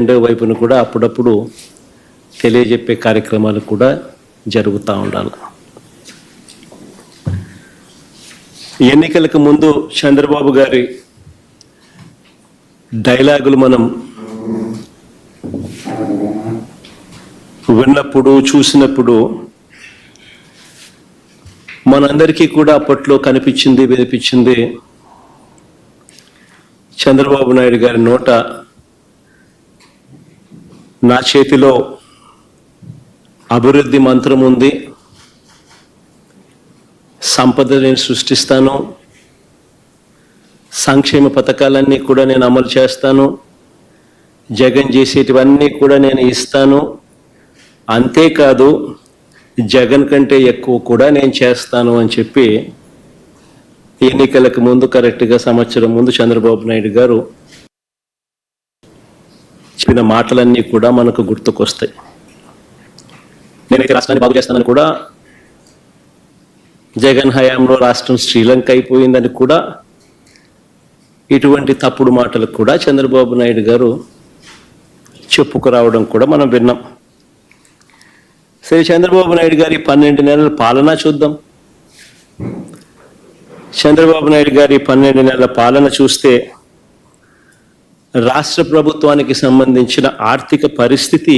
రెండో వైపున కూడా అప్పుడప్పుడు తెలియజెప్పే కార్యక్రమాలు కూడా జరుగుతూ ఉండాలి. ఎన్నికలకు ముందు చంద్రబాబు గారి డైలాగులు మనం విన్నప్పుడు చూసినప్పుడు మనందరికీ కూడా అప్పట్లో కనిపించింది వినిపించింది చంద్రబాబు నాయుడు గారి నోట నా చేతిలో అభివృద్ధి మంత్రం ఉంది, సంపద నేను సృష్టిస్తాను, సంక్షేమ పథకాలన్నీ కూడా నేను అమలు చేస్తాను, జగన్ చేసేటివన్నీ కూడా నేను ఇస్తాను, అంతేకాదు జగన్ కంటే ఎక్కువ కూడా నేను చేస్తాను అని చెప్పి ఎన్నికలకు ముందు కరెక్ట్గా సంవత్సరం ముందు చంద్రబాబు నాయుడు గారు చెప్పిన మాటలన్నీ కూడా మనకు గుర్తుకొస్తాయి. నేనైతే రాష్ట్రాన్ని బాగు చేస్తానని కూడా, జగన్ హయాంలో రాష్ట్రం శ్రీలంక అయిపోయిందని కూడా, ఇటువంటి తప్పుడు మాటలకు కూడా చంద్రబాబు నాయుడు గారు చెప్పుకురావడం కూడా మనం విన్నాం. సరే, చంద్రబాబు నాయుడు గారి 12 నెలల పాలన చూద్దాం. చంద్రబాబు నాయుడు గారి 12 నెలల పాలన చూస్తే రాష్ట్ర ప్రభుత్వానికి సంబంధించిన ఆర్థిక పరిస్థితి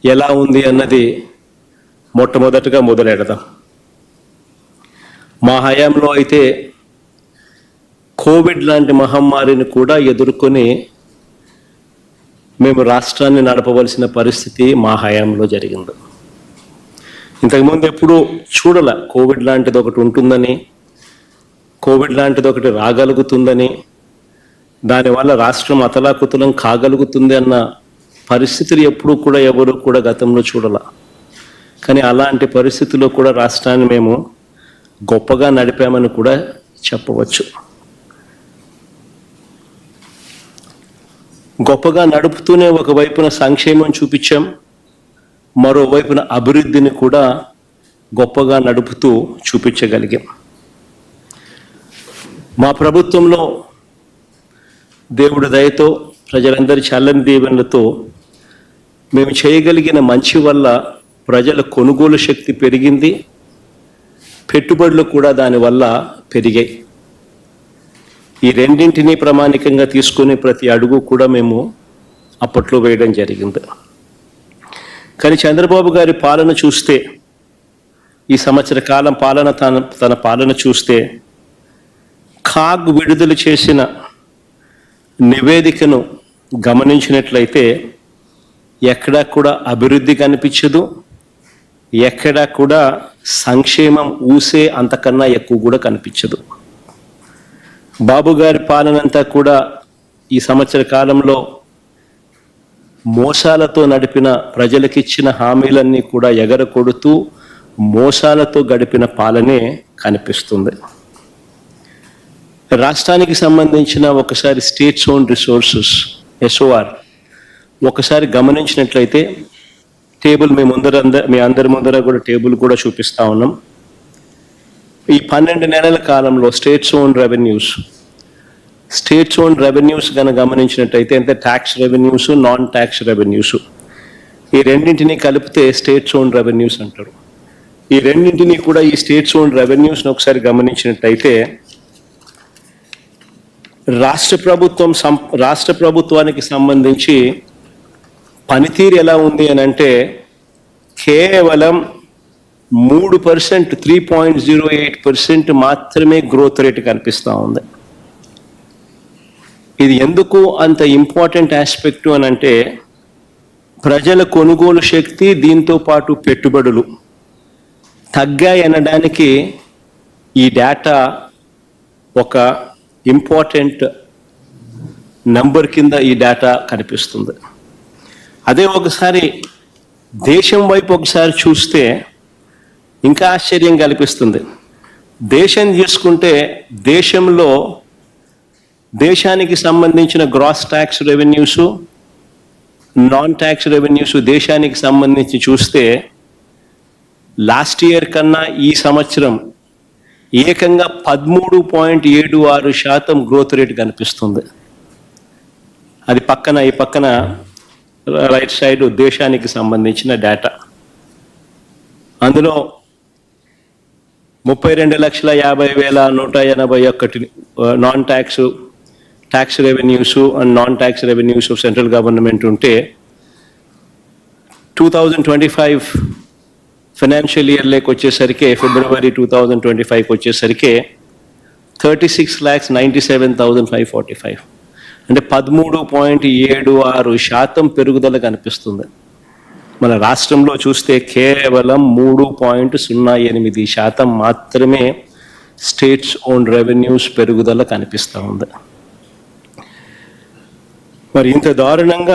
ఎలా ఉంది అన్నది మొట్టమొదటగా మొదలెడదాం. మా హయాంలో అయితే కోవిడ్ లాంటి మహమ్మారిని కూడా ఎదుర్కొని మేము రాష్ట్రాన్ని నడపవలసిన పరిస్థితి మా హయాంలో జరిగింది. ఇంతకుముందు ఎప్పుడూ చూడాల కోవిడ్ లాంటిది ఒకటి ఉంటుందని, కోవిడ్ లాంటిది ఒకటి రాగలుగుతుందని, దానివల్ల రాష్ట్రం అతలాకుతలం కాగలుగుతుంది అన్న పరిస్థితులు ఎప్పుడూ కూడా ఎవరు కూడా గతంలో చూడాల. కానీ అలాంటి పరిస్థితుల్లో కూడా రాష్ట్రాన్ని మేము గొప్పగా నడిపామని కూడా చెప్పవచ్చు. గొప్పగా నడుపుతూనే ఒకవైపున సంక్షేమం చూపించాం, మరోవైపున అభివృద్ధిని కూడా గొప్పగా నడుపుతూ చూపించగలిగాం. మా ప్రభుత్వంలో దేవుడి దయతో, ప్రజలందరి చల్లని దీవెనలతో మేము చేయగలిగిన మంచి వల్ల ప్రజల కొనుగోలు శక్తి పెరిగింది, పెట్టుబడులు కూడా దానివల్ల పెరిగాయి. ఈ రెండింటినీ ప్రామాణికంగా తీసుకుని ప్రతి అడుగు కూడా మేము అప్పట్లో వేయడం జరిగింది. కానీ చంద్రబాబు గారి పాలన చూస్తే, ఈ సంవత్సర కాలం పాలన తన పాలన చూస్తే, కాగ్ విడుదల చేసిన నివేదికను గమనించినట్లయితే ఎక్కడా కూడా అభివృద్ధి కనిపించదు, ఎక్కడా కూడా సంక్షేమం ఊసే అంతకన్నా ఎక్కువ కూడా కనిపించదు. బాబు గారి పాలనంతా కూడా ఈ సంవత్సర కాలంలో మోసాలతో నడిపిన, ప్రజలకిచ్చిన హామీలన్నీ కూడా ఎగరకొడుతూ మోసాలతో గడిపిన పాలనే కనిపిస్తుంది. రాష్ట్రానికి సంబంధించిన ఒకసారి స్టేట్స్ ఓన్ రిసోర్సెస్ SOR ఒకసారి గమనించినట్లయితే టేబుల్ మీ అందరి ముందర కూడా టేబుల్ కూడా చూపిస్తా ఉన్నాం. ఈ 12 నెలల కాలంలో స్టేట్స్ ఓన్ రెవెన్యూస్ కనుక గమనించినట్టయితే అంటే tax revenues, non tax revenues, ఈ రెండింటినీ కలిపితే స్టేట్స్ ఓన్ రెవెన్యూస్ అంటారు. ఈ రెండింటినీ కూడా, ఈ స్టేట్స్ ఓన్ రెవెన్యూస్ని ఒకసారి గమనించినట్టయితే రాష్ట్ర ప్రభుత్వానికి సంబంధించి పనితీరు ఎలా ఉంది అని అంటే కేవలం 3%, 3.08% మాత్రమే గ్రోత్ రేట్ కనిపిస్తూ ఉంది. ఇది ఎందుకు అంత ఇంపార్టెంట్ ఆస్పెక్ట్ అని అంటే, ప్రజల కొనుగోలు శక్తి, దీంతో పాటు పెట్టుబడులు తగ్గాయనడానికి ఈ డేటా ఒక ఇంపార్టెంట్ నంబర్ కింద ఈ డేటా కనిపిస్తుంది. అదే ఒకసారి దేశం వైపు ఒకసారి చూస్తే ఇంకా ఆశ్చర్యం కనిపిస్తుంది. దేశం తీసుకుంటే దేశంలో దేశానికి సంబంధించిన gross tax revenues, non tax revenues దేశానికి సంబంధించి చూస్తే లాస్ట్ ఇయర్ కన్నా ఈ సంవత్సరం ఏకంగా 13.76% గ్రోత్ రేట్ కనిపిస్తుంది. అది ఈ పక్కన రైట్ సైడ్ దేశానికి సంబంధించిన డేటా. అందులో 32,50,181 non tax revenues and non tax revenues of central government ఉంటే 2025 ఫైనాన్షియల్ ఇయర్లోకి వచ్చేసరికి ఫిబ్రవరి 2025కి వచ్చేసరికి 36,97,545 అంటే 13.76% పెరుగుదల కనిపిస్తుంది. మన రాష్ట్రంలో చూస్తే కేవలం 3.08% మాత్రమే స్టేట్స్ ఓన్ రెవెన్యూస్ పెరుగుదల కనిపిస్తూ ఉంది. మరి ఇంత దారుణంగా